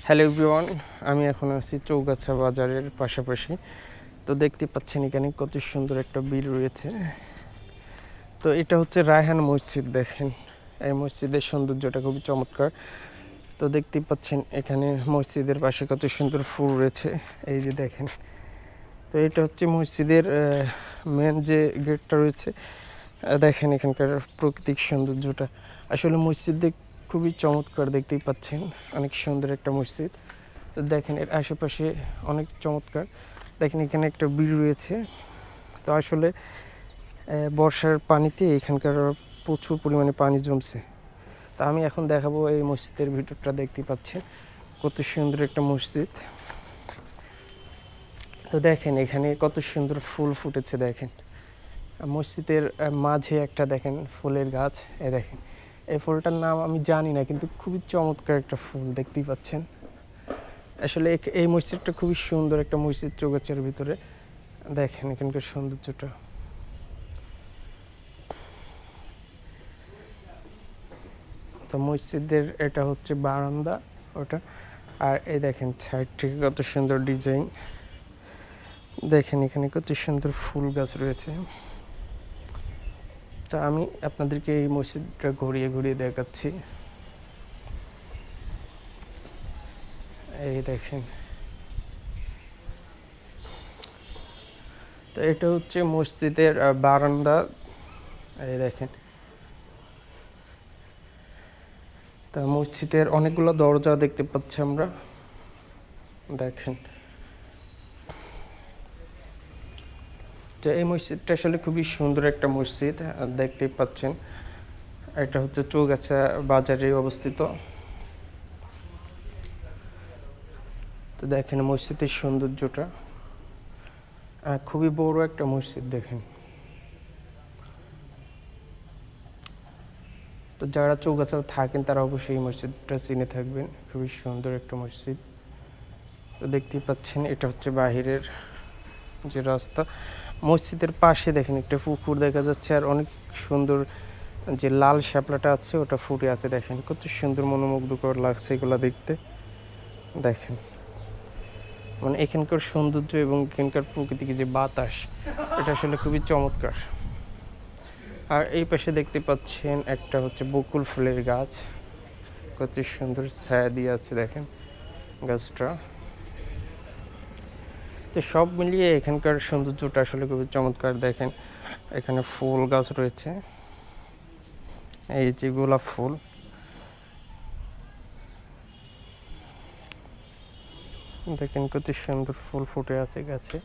Hello everyone, আমি এখন আছি চৌগাছা বাজারের পাশাপাশি। তো দেখতে পাচ্ছেন এখানে কত সুন্দর একটা বিল রয়েছে। তো এটা হচ্ছে রায়হান মসজিদ। দেখেন এই মসজিদের সৌন্দর্যটা খুবই চমৎকার। তো দেখতে পাচ্ছেন এখানে মসজিদের পাশে কত সুন্দর ফুল রয়েছে, এই যে দেখেন। তো এটা হচ্ছে মসজিদের মেন যে গেটটা রয়েছে। দেখেন এখানকার প্রাকৃতিক সৌন্দর্যটা আসলে মসজিদে খুবই চমৎকার। দেখতেই পাচ্ছেন অনেক সুন্দর একটা মসজিদ। তো দেখেন এর আশেপাশে অনেক চমৎকার। দেখেন এখানে একটা বিল রয়েছে। তো আসলে বর্ষার পানিতে এখানকার প্রচুর পরিমাণে পানি জমছে। তা আমি এখন দেখাবো এই মসজিদের ভিতরটা। দেখতে পাচ্ছেন কত সুন্দর একটা মসজিদ। তো দেখেন এখানে কত সুন্দর ফুল ফুটেছে। দেখেন মসজিদের মাঝে একটা দেখেন ফুলের গাছ। দেখেন এই ফুলটার নাম আমি জানি না, কিন্তু খুবই চমৎকার একটা ফুল। দেখতেই পাচ্ছেন আসলে এই মসজিদটা খুবই সুন্দর একটা মসজিদ চৌগাছার ভিতরে। দেখেন এখানকার সৌন্দর্যটা। তো মসজিদের এটা হচ্ছে বারান্দা ওটা। আর এই দেখেন সাইড থেকে কত সুন্দর ডিজাইন। দেখেন এখানে কত সুন্দর ফুল গাছ রয়েছে। তা আমি আপনাদেরকে এই মসজিদটা ঘুরিয়ে ঘুরিয়ে দেখাচ্ছি। এই দেখেন, তো এটা হচ্ছে মসজিদের বারান্দা। এই দেখেন, তা মসজিদের অনেকগুলো দরজা দেখতে পাচ্ছি আমরা। দেখেন তো এই মসজিদটা আসলে খুবই সুন্দর একটা মসজিদ। দেখতেই পাচ্ছেন এটা হচ্ছে চৌগাছা বাজারে অবস্থিত। তো দেখেন মসজিদের সৌন্দর্যটা খুবই বড় একটা মসজিদ। দেখেন, তো যারা চৌগাছা থাকেন তারা অবশ্যই এই মসজিদটা চিনে থাকবেন। খুবই সুন্দর একটা মসজিদ। তো দেখতেই পাচ্ছেন এটা হচ্ছে বাহিরের যে রাস্তা। মসজিদের পাশে দেখেন একটা পুকুর দেখা যাচ্ছে, আর অনেক সুন্দর যে লাল শাপলাটা আছে ওটা ফুটে আছে। দেখেন কত সুন্দর মনোমুগ্ধকর লাগছে এগুলো দেখতে। দেখেন মানে এখানকার সৌন্দর্য এবং এখানকার প্রকৃতিক যে বাতাস, এটা আসলে খুবই চমৎকার। আর এই পাশে দেখতে পাচ্ছেন একটা হচ্ছে বকুল ফুলের গাছ। কত সুন্দর ছায়া দিয়ে আছে দেখেন গাছটা। তো সব মিলিয়ে এখানকার সৌন্দর্যটা আসলে খুবই চমৎকার। দেখেন এখানে ফুল গাছ রয়েছে, এই যে গোলাপ ফুল। দেখেন কত সুন্দর ফুল ফুটে আছে গাছে।